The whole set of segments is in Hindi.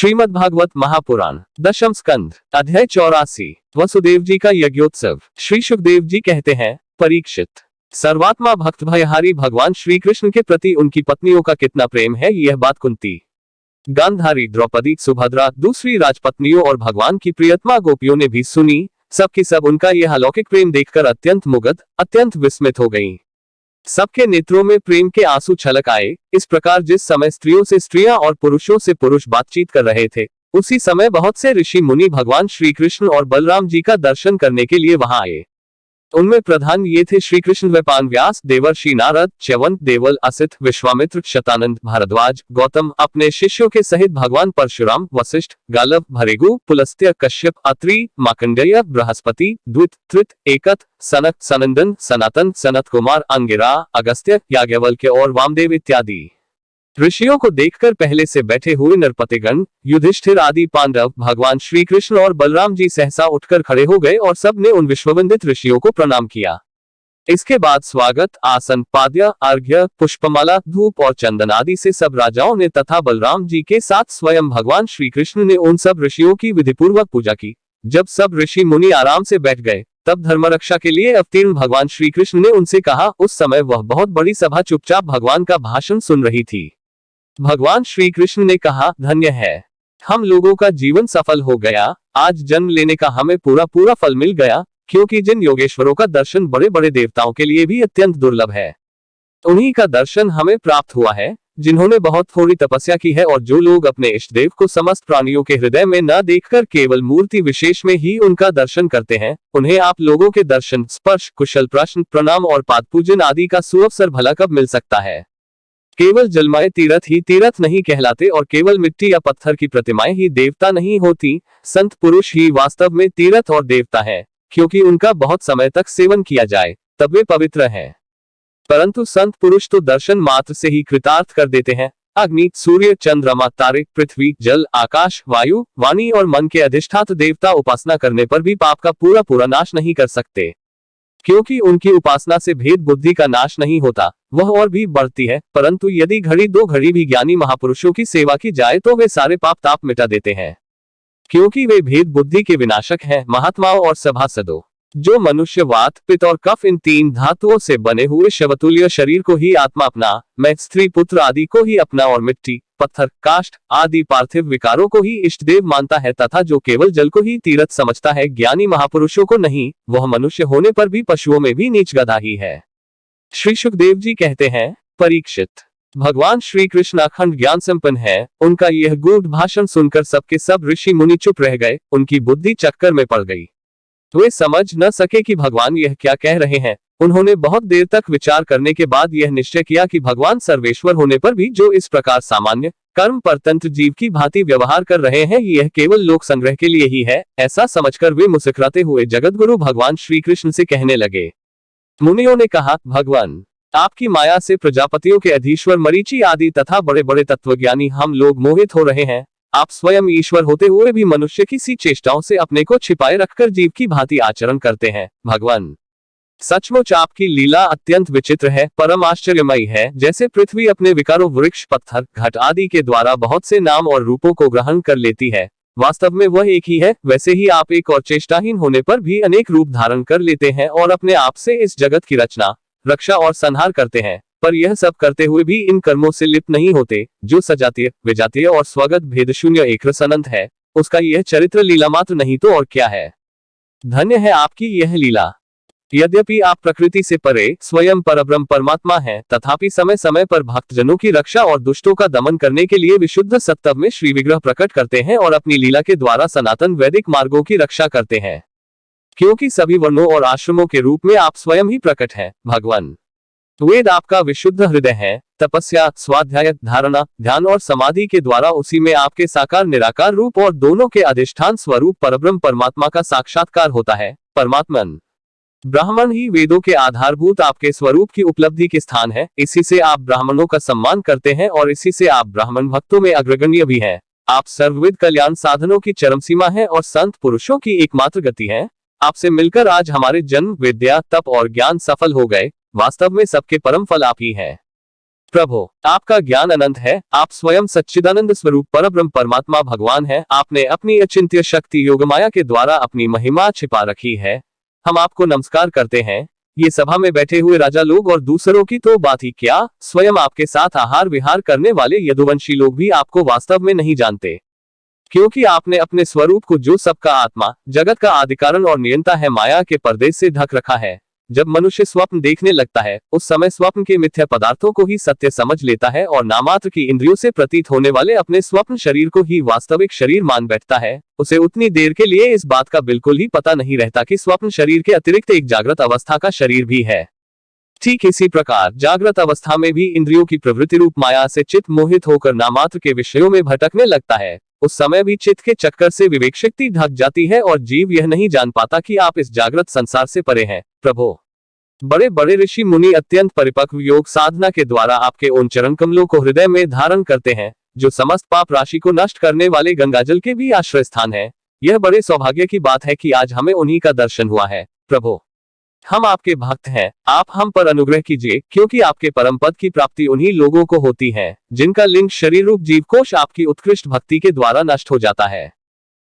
श्रीमद् भागवत महापुराण दशम स्कंध अध्याय 84 वसुदेव जी का यज्ञोत्सव। श्री सुखदेव जी कहते हैं, परीक्षित, सर्वात्मा भक्त भयहारी भगवान श्री कृष्ण के प्रति उनकी पत्नियों का कितना प्रेम है, यह बात कुंती, गांधारी, द्रौपदी, सुभद्रा, दूसरी राजपत्नियों और भगवान की प्रियतमा गोपियों ने भी सुनी। सबकी सब उनका यह अलौकिक प्रेम देखकर अत्यंत मुग्ध, अत्यंत विस्मित हो गईं। सबके नेत्रों में प्रेम के आंसू छलक आए। इस प्रकार जिस समय स्त्रियों से स्त्रियां और पुरुषों से पुरुष बातचीत कर रहे थे, उसी समय बहुत से ऋषि मुनि भगवान श्री कृष्ण और बलराम जी का दर्शन करने के लिए वहां आए। उनमें प्रधान ये थे श्री कृष्ण, वैपान, व्यास, देवर्षि नारद, च्यवंत, देवल, असित, विश्वामित्र, शतानंद, भारद्वाज, गौतम, अपने शिष्यों के सहित भगवान परशुराम, वशिष्ठ, गालव, भृगु, पुलस्त्य, कश्यप, अत्रि, मार्कंडेय, बृहस्पति, द्वित, त्रित, एकत, सनक, सनंदन, सनातन, सनत कुमार, अंगिरा, अगस्त्य, याज्ञवल्क्य और वामदेव इत्यादि ऋषियों को देखकर पहले से बैठे हुए नरपतिगण, युधिष्ठिर आदि पांडव, भगवान श्री कृष्ण और बलराम जी सहसा उठकर खड़े हो गए और सब ने उन विश्ववंदित ऋषियों को प्रणाम किया। इसके बाद स्वागत, आसन, पाद्य, अर्घ्य, पुष्पमाला, धूप और चंदन आदि से सब राजाओं ने तथा बलराम जी के साथ स्वयं भगवान श्री कृष्ण ने उन सब ऋषियों की विधिपूर्वक पूजा की। जब सब ऋषि मुनि आराम से बैठ गए, तब धर्मरक्षा के लिए अवतीर्ण भगवान श्री कृष्ण ने उनसे कहा। उस समय वह बहुत बड़ी सभा चुपचाप भगवान का भाषण सुन रही थी। भगवान श्री कृष्ण ने कहा, धन्य है, हम लोगों का जीवन सफल हो गया। आज जन्म लेने का हमें पूरा फल मिल गया, क्योंकि जिन योगेश्वरों का दर्शन बड़े बड़े देवताओं के लिए भी अत्यंत दुर्लभ है, उन्हीं का दर्शन हमें प्राप्त हुआ है, जिन्होंने बहुत थोड़ी तपस्या की है। और जो लोग अपने इष्ट देव को समस्त प्राणियों के हृदय में न देखकर केवल मूर्ति विशेष में ही उनका दर्शन करते हैं, उन्हें आप लोगों के दर्शन, स्पर्श, कुशल प्रश्न, प्रणाम और पाद पूजन आदि का सुअवसर भला कब मिल सकता है। केवल जलमय तीर्थ ही तीर्थ नहीं कहलाते और केवल मिट्टी या पत्थर की प्रतिमाएं ही देवता नहीं होती। संत पुरुष ही वास्तव में तीर्थ और देवता है, क्योंकि उनका बहुत समय तक सेवन किया जाए तब वे पवित्र हैं। परंतु संत पुरुष तो दर्शन मात्र से ही कृतार्थ कर देते हैं। अग्नि, सूर्य, चंद्रमा, तारे, पृथ्वी, जल, आकाश, वायु, वाणी और मन के अधिष्ठात्र देवता उपासना करने पर भी पाप का पूरा नाश नहीं कर सकते, क्योंकि उनकी उपासना से भेद बुद्धि का नाश नहीं होता, वह और भी बढ़ती है। परंतु यदि घड़ी दो घड़ी भी ज्ञानी महापुरुषों की सेवा की जाए तो वे सारे पाप ताप मिटा देते हैं, क्योंकि वे भेद बुद्धि के विनाशक हैं। महात्माओं और सभासदों, जो मनुष्य वात, पित्त और कफ इन तीन धातुओं से बने हुए शवतुल्य शरीर को ही आत्मा अपना, मैं, स्त्री, पुत्र आदि को ही अपना और मिट्टी, पत्थर, काष्ठ आदि पार्थिव विकारों को ही इष्ट देव मानता है, तथा जो केवल जल को ही तीर्थ समझता है, ज्ञानी महापुरुषों को नहीं, वह मनुष्य होने पर भी पशुओं में भी नीच गधा ही है। श्री सुखदेव जी कहते हैं, परीक्षित, भगवान श्री कृष्ण अखंड ज्ञान संपन्न है। उनका यह गूढ़ भाषण सुनकर सबके सब ऋषि मुनि चुप रह गए। उनकी बुद्धि चक्कर में पड़ गई, वे समझ न सके कि भगवान यह क्या कह रहे हैं। उन्होंने बहुत देर तक विचार करने के बाद यह निश्चय किया कि भगवान सर्वेश्वर होने पर भी जो इस प्रकार सामान्य कर्म परतंत्र जीव की भांति व्यवहार कर रहे हैं, यह केवल लोक संग्रह के लिए ही है। ऐसा समझकर वे मुस्कुराते हुए जगतगुरु भगवान श्री कृष्ण से कहने लगे। मुनियों ने कहा, भगवान, आपकी माया से प्रजापतियों के अधीश्वर मरीचि आदि तथा बड़े बड़े तत्वज्ञानी हम लोग मोहित हो रहे हैं। आप स्वयं ईश्वर होते हुए भी मनुष्य की सी चेष्टाओं से अपने को छिपाए रखकर जीव की भांति आचरण करते हैं। भगवान, सचमुच आपकी लीला अत्यंत विचित्र है, परम आश्चर्यमयी है। जैसे पृथ्वी अपने विकारों, वृक्ष, पत्थर, घट आदि के द्वारा बहुत से नाम और रूपों को ग्रहण कर लेती है, वास्तव में वह एक ही है, वैसे ही आप एक और चेष्टाहीन होने पर भी अनेक रूप धारण कर लेते हैं और अपने आप से इस जगत की रचना, रक्षा और संहार करते हैं। पर यह सब करते हुए भी इन कर्मों से लिप्त नहीं होते। जो सजातीय, विजातीय और स्वगत भेद शून्य एक रस अनंत है, उसका यह चरित्र लीला मात्र नहीं तो और क्या है। धन्य है आपकी यह लीला। यद्यपि आप प्रकृति से परे स्वयं परब्रह्म परमात्मा हैं, तथापि समय समय पर भक्तजनों की रक्षा और दुष्टों का दमन करने के लिए विशुद्ध सत्व में श्री विग्रह प्रकट करते हैं और अपनी लीला के द्वारा सनातन वैदिक मार्गों की रक्षा करते हैं, क्योंकि सभी वर्णों और आश्रमों के रूप में आप स्वयं ही प्रकट हैं। भगवान, वेद आपका विशुद्ध हृदय है। तपस्या, स्वाध्याय, धारणा, ध्यान और समाधि के द्वारा उसी में आपके साकार निराकार रूप और दोनों के अधिष्ठान स्वरूप परब्रह्म परमात्मा का साक्षात्कार होता है। परमात्मन ब्राह्मण ही वेदों के आधारभूत आपके स्वरूप की उपलब्धि के स्थान है। इसी से आप ब्राह्मणों का सम्मान करते हैं और इसी से आप ब्राह्मण भक्तों में अग्रगण्य भी हैं। आप सर्वविध कल्याण साधनों की चरम सीमा है और संत पुरुषों की एकमात्र गति है। आपसे मिलकर आज हमारे जन्म, विद्या, तप और ज्ञान सफल हो गए। वास्तव में सबके परम फल आप ही हैं। प्रभु, आपका ज्ञान अनंत है, आप स्वयं सच्चिदानंद स्वरूप परब्रह्म परमात्मा भगवान हैं। आपने अपनी अचिंत्य शक्ति योगमाया के द्वारा अपनी महिमा छिपा रखी है। हम आपको नमस्कार करते हैं। ये सभा में बैठे हुए राजा लोग और दूसरों की तो बात ही क्या, स्वयं आपके साथ आहार विहार करने वाले यदुवंशी लोग भी आपको वास्तव में नहीं जानते, क्योंकि आपने अपने स्वरूप को, जो सबका आत्मा, जगत का आदिकारण और नियंता है, माया के पर्दे से ढक रखा है। जब मनुष्य स्वप्न देखने लगता है, उस समय स्वप्न के मिथ्या पदार्थों को ही सत्य समझ लेता है और नामात्र की इंद्रियों से प्रतीत होने वाले अपने स्वप्न शरीर को ही वास्तविक शरीर मान बैठता है। उसे उतनी देर के लिए इस बात का बिल्कुल ही पता नहीं रहता कि स्वप्न शरीर के अतिरिक्त एक जागृत अवस्था का शरीर भी है। ठीक इसी प्रकार जागृत अवस्था में भी इंद्रियों की प्रवृत्ति रूप माया से चित्त मोहित होकर नामात्र के विषयों में भटकने लगता है। उस समय भी चित्त के चक्कर से विवेक शक्ति ढक जाती है और जीव यह नहीं जान पाता कि आप इस जागृत संसार से परे हैं। प्रभु, बड़े बड़े ऋषि मुनि अत्यंत परिपक्व योग साधना के द्वारा आपके उन चरण कमलों को हृदय में धारण करते हैं, जो समस्त पाप राशि को नष्ट करने वाले गंगाजल के भी आश्रय स्थान है। यह बड़े सौभाग्य की बात है कि आज हमें उन्हीं का दर्शन हुआ है। प्रभु, हम आपके भक्त हैं, आप हम पर अनुग्रह कीजिए, क्योंकि आपके परम पद की प्राप्ति उन्हीं लोगों को होती है जिनका लिंग शरीर रूप जीवकोश आपकी उत्कृष्ट भक्ति के द्वारा नष्ट हो जाता है।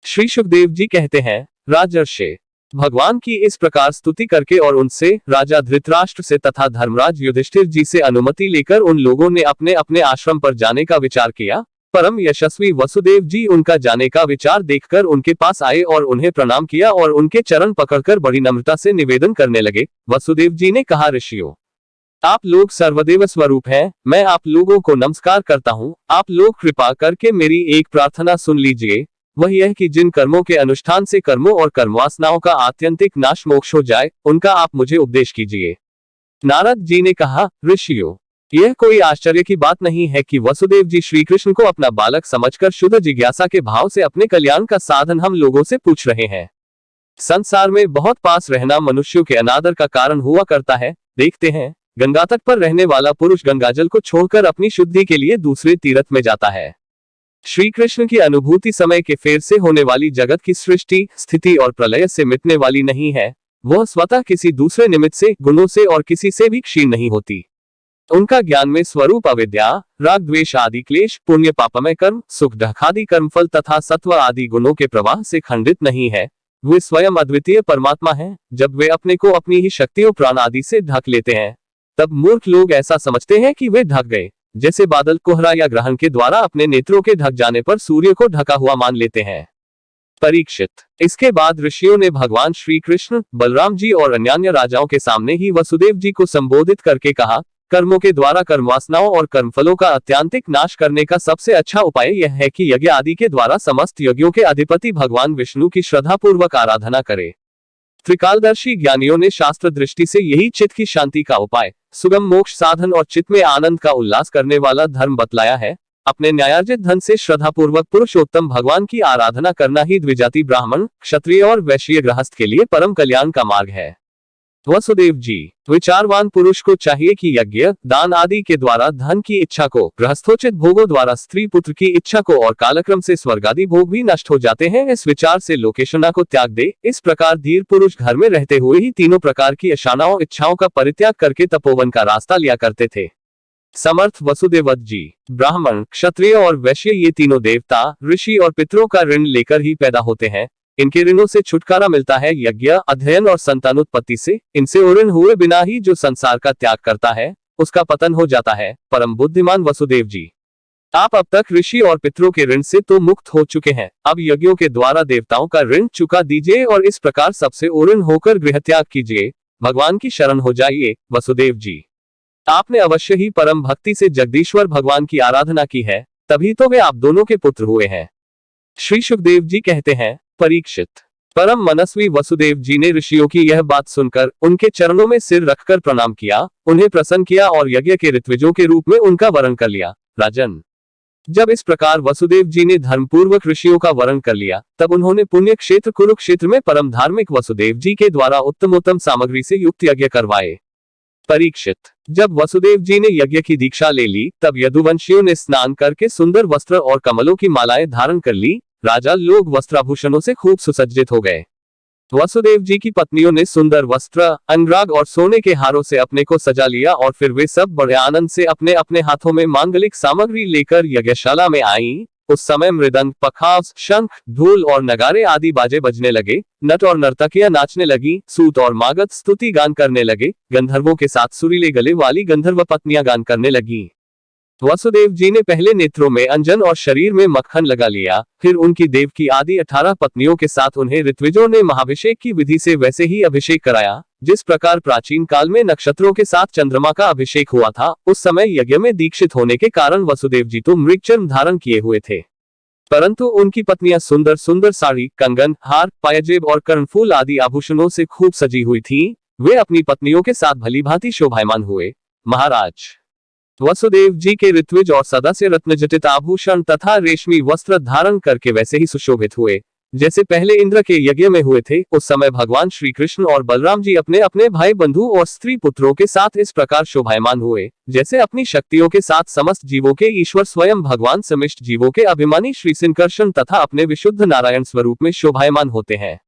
श्री सुखदेव जी कहते हैं, राजर्षि, भगवान की इस प्रकार स्तुति करके और उनसे, राजा धृतराष्ट्र से तथा धर्मराज युधिष्ठिर जी से अनुमति लेकर उन लोगों ने अपने अपने आश्रम पर जाने का विचार किया। परम यशस्वी वसुदेव जी उनका जाने का विचार देखकर उनके पास आए और उन्हें प्रणाम किया और उनके चरण पकड़कर बड़ी नम्रता से निवेदन करने लगे। वसुदेव जी ने कहा, ऋषियों, आप लोग सर्वदेव स्वरूप हैं, मैं आप लोगों को नमस्कार करता हूँ। आप लोग कृपा करके मेरी एक प्रार्थना सुन लीजिए। वह यह कि जिन कर्मों के अनुष्ठान से कर्मों और कर्मवासनाओं का आत्यंतिक नाश मोक्ष हो जाए, उनका आप मुझे उपदेश कीजिए। नारद जी ने कहा, ऋषियों, यह कोई आश्चर्य की बात नहीं है कि वसुदेव जी श्री कृष्ण को अपना बालक समझकर शुद्ध जिज्ञासा के भाव से अपने कल्याण का साधन हम लोगों से पूछ रहे हैं। संसार में बहुत पास रहना मनुष्यों के अनादर का कारण हुआ करता है। देखते हैं, गंगा तट पर रहने वाला पुरुष गंगाजल को छोड़कर अपनी शुद्धि के लिए दूसरे तीर्थ में जाता है। श्री कृष्ण की अनुभूति समय के फेर से होने वाली जगत की सृष्टि, स्थिति और प्रलय से मिटने वाली नहीं है। वह स्वतः किसी दूसरे निमित्त से, गुणों से और किसी से भी क्षीण नहीं होती। उनका ज्ञान में स्वरूप अविद्या, राग द्वेष आदि क्लेश, पुण्य पापमय कर्म, सुख दुखादि कर्मफल तथा सत्व आदि गुणों के प्रवाह से खंडित नहीं है। वे स्वयं अद्वितीय परमात्मा हैं। जब वे अपने को अपनी ही शक्तियों प्राण आदि से ढक लेते हैं, तब मूर्ख लोग ऐसा समझते हैं कि वे ढक गए, जैसे बादल कोहरा या ग्रहण के द्वारा अपने नेत्रों के ढक जाने पर सूर्य को ढका हुआ मान लेते हैं। परीक्षित, इसके बाद ऋषियों ने भगवान श्री कृष्ण, बलराम जी और अन्य राजाओं के सामने ही वसुदेव जी को संबोधित करके कहा, कर्मों के द्वारा कर्मवासनाओं और कर्मफलों का अत्यांतिक नाश करने का सबसे अच्छा उपाय यह है कि यज्ञ आदि के द्वारा समस्त यज्ञों के अधिपति भगवान विष्णु की श्रद्धापूर्वक आराधना करे। त्रिकालदर्शी ज्ञानियों ने शास्त्र दृष्टि से यही चित्त की शांति का उपाय, सुगम मोक्ष साधन और चित्त में आनंद का उल्लास करने वाला धर्म बतलाया है। अपने न्यायार्जित धन से श्रद्धापूर्वक पुरुषोत्तम भगवान की आराधना करना ही द्विजाति ब्राह्मण, क्षत्रिय और वैश्य गृहस्थ के लिए परम कल्याण का मार्ग है। वसुदेव जी, विचारवान पुरुष को चाहिए कि यज्ञ, दान आदि के द्वारा धन की इच्छा को, गृहस्थोचित भोगों द्वारा स्त्री पुत्र की इच्छा को और कालक्रम से स्वर्गादि भोग भी नष्ट हो जाते हैं, इस विचार से लोकेशना को त्याग दे। इस प्रकार धीर पुरुष घर में रहते हुए ही तीनों प्रकार की अशानाओं इच्छाओं का परित्याग करके तपोवन का रास्ता लिया करते थे। समर्थ वसुदेवत जी, ब्राह्मण, क्षत्रिय और वैश्य ये तीनों देवता, ऋषि और पितरों का ऋण लेकर ही पैदा होते हैं। इनके ऋणों से छुटकारा मिलता है यज्ञ, अध्ययन और संतानोत्पत्ति से। इनसे उऋण हुए बिना ही जो संसार का त्याग करता है, उसका पतन हो जाता है। परम बुद्धिमान वसुदेव जी, आप अब तक ऋषि और पितरों के ऋण से तो मुक्त हो चुके हैं। अब यज्ञों के द्वारा देवताओं का ऋण चुका दीजिए और इस प्रकार सबसे उऋण होकर गृह त्याग कीजिए, भगवान की शरण हो जाइए। वसुदेव जी, आपने अवश्य ही परम भक्ति से जगदीश्वर भगवान की आराधना की है, तभी तो वे आप दोनों के पुत्र हुए हैं। श्री सुखदेव जी कहते हैं, परीक्षित, परम मनस्वी वसुदेव जी ने ऋषियों की यह बात सुनकर उनके चरणों में सिर रखकर प्रणाम किया, उन्हें प्रसन्न किया और यज्ञ के ऋत्विजों के रूप में उनका वरण कर लिया। राजन, जब इस प्रकार वसुदेव जी ने धर्मपूर्वक ऋषियों का वरण कर लिया, तब उन्होंने पुण्य क्षेत्र कुरुक्षेत्र में परम धार्मिक वसुदेव जी के द्वारा उत्तमोत्तम सामग्री से युक्त यज्ञ करवाए। परीक्षित, जब वसुदेव जी ने यज्ञ की दीक्षा ले ली, तब यदुवंशियों ने स्नान करके सुंदर वस्त्र और कमलों की मालाएं धारण कर ली। राजा लोग वस्त्राभूषणों से खूब सुसज्जित हो गए। वसुदेव जी की पत्नियों ने सुंदर वस्त्र, अंगराग और सोने के हारों से अपने को सजा लिया और फिर वे सब बड़े आनंद से अपने अपने हाथों में मांगलिक सामग्री लेकर यज्ञशाला में आईं। उस समय मृदंग, पखावज, शंख, ढोल और नगारे आदि बाजे बजने लगे। नट और नर्तकियां नाचने लगी। सूत और मागध स्तुति गान करने लगे। गंधर्वों के साथ सुरीले गले वाली गंधर्व पत्नियां गान करने लगी। वसुदेव जी ने पहले नेत्रों में अंजन और शरीर में मक्खन लगा लिया। फिर उनकी देव की आदि 18 पत्नियों के साथ उन्हें ऋत्विजों ने महाभिषेक की विधि से वैसे ही अभिषेक कराया जिस प्रकार प्राचीन काल में नक्षत्रों के साथ चंद्रमा का अभिषेक हुआ था। उस समय यज्ञ में दीक्षित होने के कारण वसुदेव जी तो मृगचर्म धारण किए हुए थे, परंतु उनकी पत्नियां सुंदर सुंदर साड़ी, कंगन, हार, पायजेब और कर्णफूल आदि आभूषणों से खूब सजी हुई थीं। वे अपनी पत्नियों के साथ भलीभांति शोभायमान हुए। महाराज वसुदेव जी के ऋत्विज और सदस्य रत्नजटित आभूषण तथा रेशमी वस्त्र धारण करके वैसे ही सुशोभित हुए जैसे पहले इंद्र के यज्ञ में हुए थे। उस समय भगवान श्री कृष्ण और बलराम जी अपने अपने भाई बंधु और स्त्री पुत्रों के साथ इस प्रकार शोभायमान हुए जैसे अपनी शक्तियों के साथ समस्त जीवों के ईश्वर स्वयं भगवान समिष्ट जीवों के अभिमानी श्री संकर्षण तथा अपने विशुद्ध नारायण स्वरूप में शोभायमान होते हैं।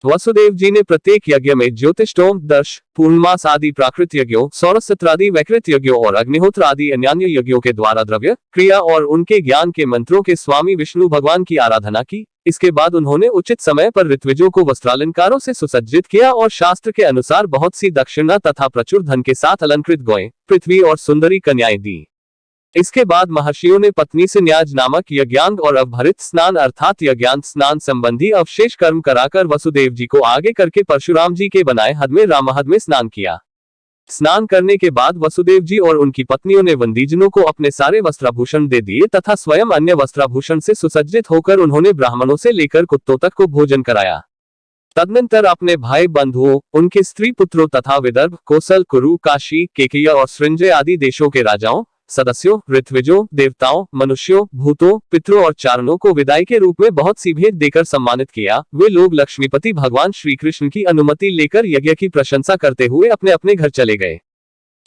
वसुदेव जी ने प्रत्येक यज्ञ में ज्योतिष्टोम, दर्श, पूर्णमास आदि प्राकृत यज्ञों, सौरसत्रादि वैकृत यज्ञों और अग्निहोत्र आदि अन्य यज्ञों के द्वारा द्रव्य, क्रिया और उनके ज्ञान के मंत्रों के स्वामी विष्णु भगवान की आराधना की। इसके बाद उन्होंने उचित समय पर ऋत्विजों को वस्त्रालंकारों से सुसज्जित किया और शास्त्र के अनुसार बहुत सी दक्षिणा तथा प्रचुर धन के साथ अलंकृत गौएं, पृथ्वी और सुंदरी कन्याएं दी। इसके बाद महर्षियों ने पत्नी से न्याज नामक यज्ञांग और अवभरित स्नान अर्थात यज्ञांत स्नान संबंधी अवशेष कर्म कराकर वसुदेव जी को आगे करके परशुराम जी के बनाए हद में रामहद में स्नान किया। स्नान करने के बाद वसुदेव जी और उनकी पत्नियों ने वंदीजनों को अपने सारे वस्त्राभूषण दे दिए तथा स्वयं अन्य वस्त्राभूषण से सुसज्जित होकर उन्होंने ब्राह्मणों से लेकर कुत्तों तक को भोजन कराया। तदनंतर अपने भाई बंधुओं, उनके स्त्री पुत्रों तथा विदर्भ, कोसल, कुरु, काशी, केकया और सृंजय आदि देशों के राजाओं, सदस्यों, ऋत्विजों, देवताओं, मनुष्यों, भूतों, पितरों और चारणों को विदाई के रूप में बहुत सी भेंट देकर सम्मानित किया। वे लोग लक्ष्मीपति भगवान श्री कृष्ण की अनुमति लेकर यज्ञ की प्रशंसा करते हुए अपने अपने घर चले गए।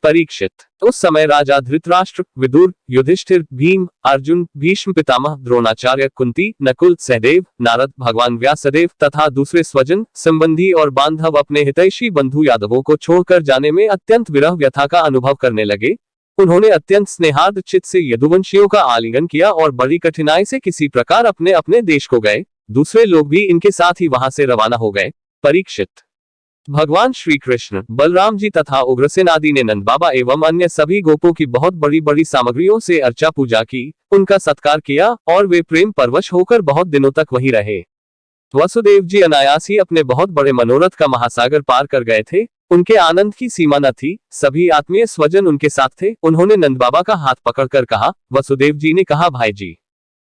परीक्षित उस समय राजा धृतराष्ट्र, विदुर, युधिष्ठिर, भीम, अर्जुन, भीष्म पितामह, द्रोणाचार्य, कुंती, नकुल, सहदेव, नारद, भगवान व्यासदेव तथा दूसरे स्वजन, संबंधी और बांधव अपने हितैषी बंधु यादवों को छोड़कर जाने में अत्यंत विरह व्यथा का अनुभव करने लगे। उन्होंने अत्यंत स्नेहार्द चित्त से यदुवंशियों का आलिंगन किया और बड़ी कठिनाई से किसी प्रकार अपने अपने देश को गए। दूसरे लोग भी इनके साथ ही वहां से रवाना हो गए। परीक्षित भगवान श्री कृष्ण, बलराम जी तथा उग्रसेन आदि ने नंद बाबा एवं अन्य सभी गोपों की बहुत बड़ी बड़ी सामग्रियों से अर्चा पूजा की, उनका सत्कार किया और वे प्रेम परवश होकर बहुत दिनों तक वहीं रहे। वसुदेव जी अनायास ही अपने बहुत बड़े मनोरथ का महासागर पार कर गए थे। उनके आनंद की सीमा न थी। सभी आत्मीय स्वजन उनके साथ थे। उन्होंने नंद बाबा का हाथ पकड़कर कहा। वसुदेव जी ने कहा, भाई जी,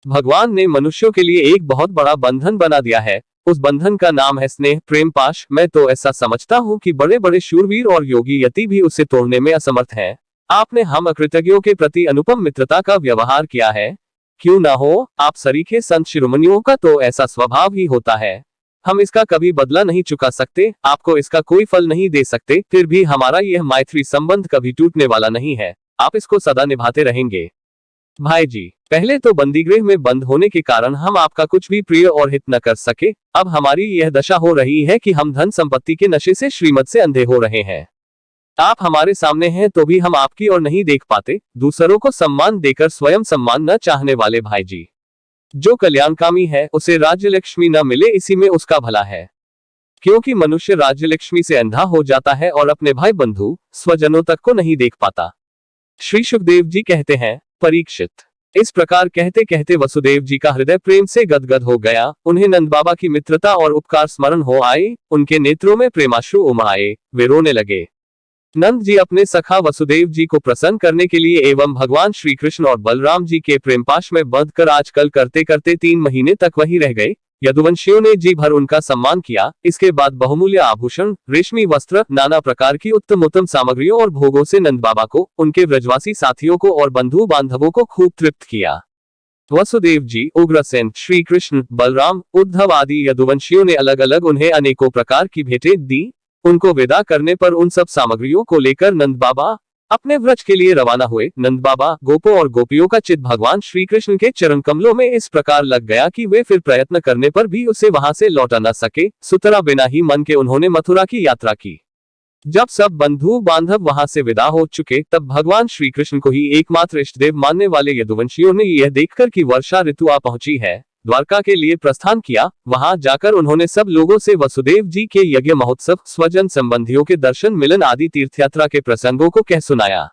भगवान ने मनुष्यों के लिए एक बहुत बड़ा बंधन बना दिया है। उस बंधन का नाम है स्नेह, प्रेम पाश। मैं तो ऐसा समझता हूँ कि बड़े बड़े शूरवीर और योगी यति भी उसे तोड़ने में असमर्थ हैं। आपने हम अकृतज्ञों के प्रति अनुपम मित्रता का व्यवहार किया है। क्यों न हो, आप सरीखे संत शिरोमणियों का तो ऐसा स्वभाव ही होता है। हम इसका कभी बदला नहीं चुका सकते, आपको इसका कोई फल नहीं दे सकते, फिर भी हमारा यह मैत्री संबंध कभी टूटने वाला नहीं है। आप इसको सदा निभाते रहेंगे। भाई जी, पहले तो बंदीगृह में बंद होने के कारण हम आपका कुछ भी प्रिय और हित न कर सके। अब हमारी यह दशा हो रही है कि हम धन संपत्ति के नशे से श्रीमत से अंधे हो रहे हैं। आप हमारे सामने हैं तो भी हम आपकी ओर नहीं देख पाते। दूसरों को सम्मान देकर स्वयं सम्मान न चाहने वाले भाई जी, जो कल्याणकामी है उसे राज्य लक्ष्मी न मिले, इसी में उसका भला है। क्योंकि मनुष्य राज्य लक्ष्मी से अंधा हो जाता है और अपने भाई बंधु स्वजनों तक को नहीं देख पाता। श्री सुखदेव जी कहते हैं, परीक्षित, इस प्रकार कहते कहते वसुदेव जी का हृदय प्रेम से गदगद हो गया। उन्हें नंद बाबा की मित्रता और उपकार स्मरण हो आए। उनके नेत्रों में प्रेमाश्रु उमड़ आए। वे रोने लगे। नंद जी अपने सखा वसुदेव जी को प्रसन्न करने के लिए एवं भगवान श्री कृष्ण और बलराम जी के प्रेम पाश में बंध कर आजकल करते करते 3 महीने तक वहीं रह गए। यदुवंशियों ने जी भर उनका सम्मान किया। इसके बाद बहुमूल्य आभूषण, रेशमी वस्त्र, नाना प्रकार की उत्तम उत्तम सामग्रियों और भोगों से नंद बाबा को, उनके ब्रजवासी साथियों को और बंधु बांधवों को खूब तृप्त किया। वसुदेव जी, उग्रसेन, श्री कृष्ण, बलराम, उद्धव आदि यदुवंशियों ने अलग अलग उन्हें अनेकों प्रकार की भेंटें दी। उनको विदा करने पर उन सब सामग्रियों को लेकर नंद बाबा अपने व्रज के लिए रवाना हुए नंद बाबा गोपों और गोपियों का चित्त भगवान श्री कृष्ण के चरण कमलों में इस प्रकार लग गया कि वे फिर प्रयत्न करने पर भी उसे वहां से लौटा न सके। सुतरा बिना ही मन के उन्होंने मथुरा की यात्रा की। जब सब बंधु बांधव वहां से विदा हो चुके, तब भगवान श्री कृष्ण को ही एकमात्र इष्टदेव मानने वाले यदुवंशियों ने यह देखकर कि वर्षा ऋतु आ पहुंची है, द्वारका के लिए प्रस्थान किया। वहां जाकर उन्होंने सब लोगों से वसुदेव जी के यज्ञ महोत्सव, स्वजन संबंधियों के दर्शन, मिलन आदि तीर्थयात्रा के प्रसंगों को कह सुनाया।